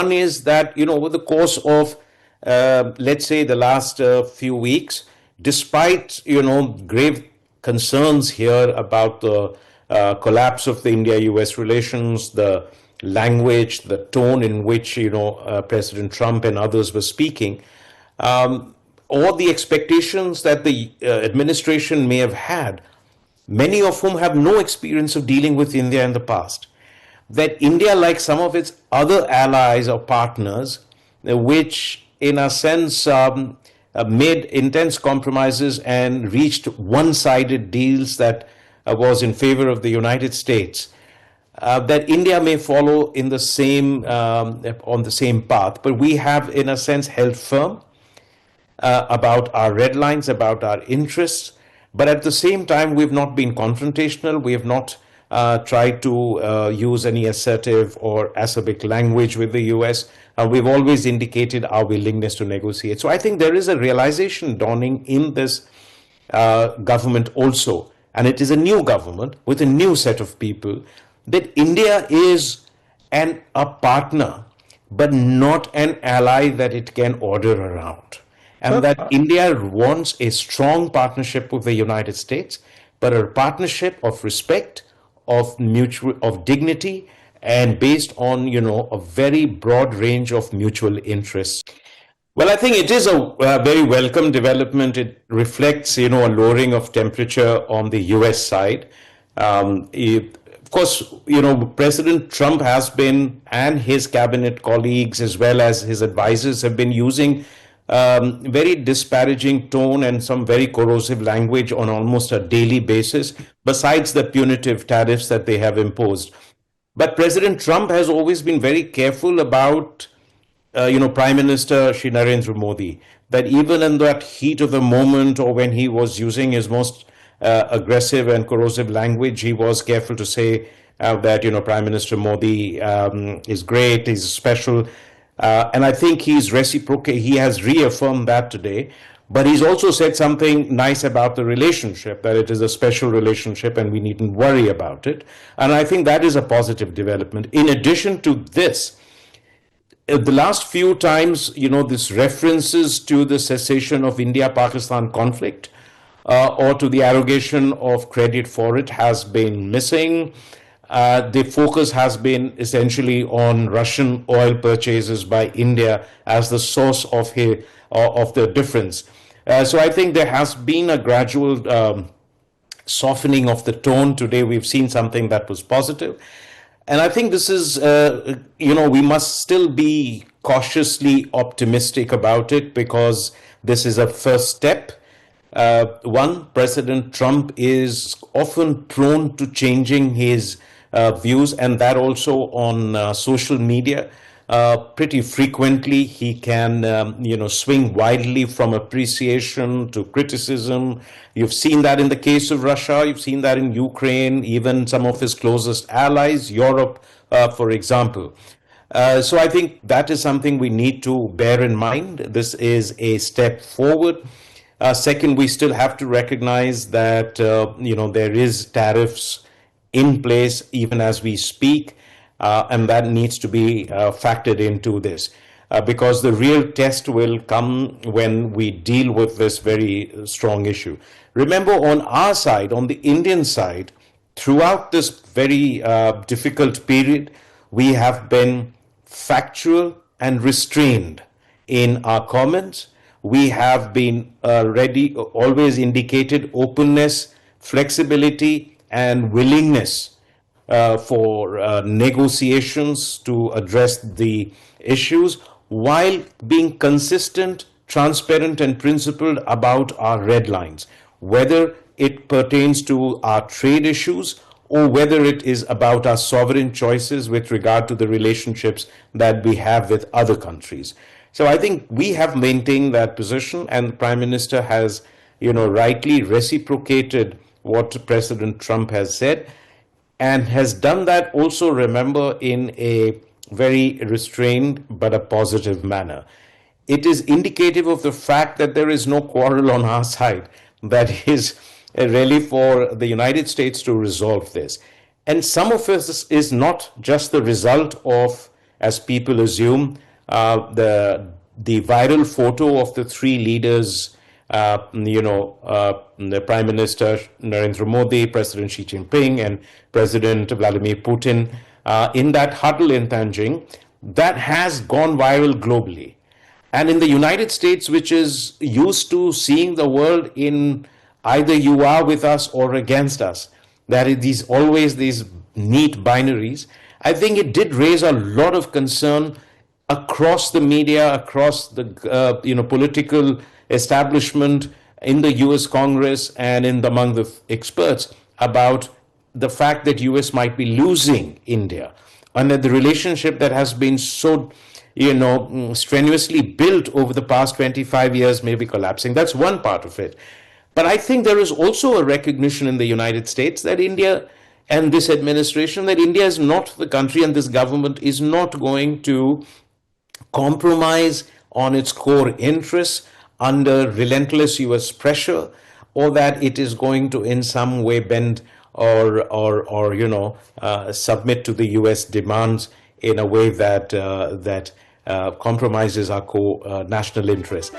One is that, over the course of, let's say, the last few weeks, despite, grave concerns here about the collapse of the India-US relations, the language, the tone in which, President Trump and others were speaking, or the expectations that the administration may have had, many of whom have no experience of dealing with India in the past, that India, like some of its other allies or partners, which in a sense made intense compromises and reached one-sided deals that was in favor of the United States, that India may follow in the same on the same path. But we have, in a sense, held firm about our red lines, about our interests. But at the same time, we've not been confrontational. We have not tried to use any assertive or acerbic language with the US. We've always indicated our willingness to negotiate. So I think there is a realization dawning in this government also, and it is a new government with a new set of people, that India is a partner, but not an ally that it can order around. And that India wants a strong partnership with the United States, but a partnership of respect, of dignity, and based on, a very broad range of mutual interests. Well, I think it is a very welcome development. It reflects, a lowering of temperature on the US side. Of course, President Trump has been, and his cabinet colleagues, as well as his advisors, have been using very disparaging tone and some very corrosive language on almost a daily basis, besides the punitive tariffs that they have imposed. But President Trump has always been very careful about, Prime Minister Shri Narendra Modi, that even in that heat of the moment, or when he was using his most aggressive and corrosive language, he was careful to say that, Prime Minister Modi is great, he's special. And I think he has reaffirmed that today. But he's also said something nice about the relationship, that it is a special relationship and we needn't worry about it. And I think that is a positive development. In addition to this, the last few times, this references to the cessation of India-Pakistan conflict or to the arrogation of credit for it has been missing. The focus has been essentially on Russian oil purchases by India as the source of the difference. So I think there has been a gradual softening of the tone. Today we've seen something that was positive. And I think this is, we must still be cautiously optimistic about it, because this is a first step. President Trump is often prone to changing his views, and that also on social media. Pretty frequently, he can, swing wildly from appreciation to criticism. You've seen that in the case of Russia. You've seen that in Ukraine, even some of his closest allies, Europe, for example. So I think that is something we need to bear in mind. This is a step forward. Second, we still have to recognize that, there is tariffs in place even as we speak. And that needs to be factored into this, because the real test will come when we deal with this very strong issue. Remember, on our side, on the Indian side, throughout this very difficult period, we have been factual and restrained in our comments. We have been always indicated openness, flexibility, and willingness for negotiations to address the issues, while being consistent, transparent, and principled about our red lines, whether it pertains to our trade issues or whether it is about our sovereign choices with regard to the relationships that we have with other countries. So I think we have maintained that position, and the Prime Minister has, rightly reciprocated what President Trump has said, and has done that also, remember, in a very restrained but a positive manner. It is indicative of the fact that there is no quarrel on our side. That is really for the United States to resolve this. And some of this is not just the result of as people assume. The viral photo of the three leaders, the Prime Minister Narendra Modi, President Xi Jinping, and President Vladimir Putin, in that huddle in Tanjung, that has gone viral globally. And in the United States, which is used to seeing the world in either you are with us or against us, that is always these neat binaries, I think it did raise a lot of concern across the media, across the political establishment in the U.S. Congress and among the experts about the fact that U.S. might be losing India, and that the relationship that has been so strenuously built over the past 25 years may be collapsing. That's one part of it. But I think there is also a recognition in the United States that India and this administration, that India is not the country and this government is not going to compromise on its core interests under relentless US pressure, or that it is going to in some way bend or submit to the US demands in a way that compromises our core national interests.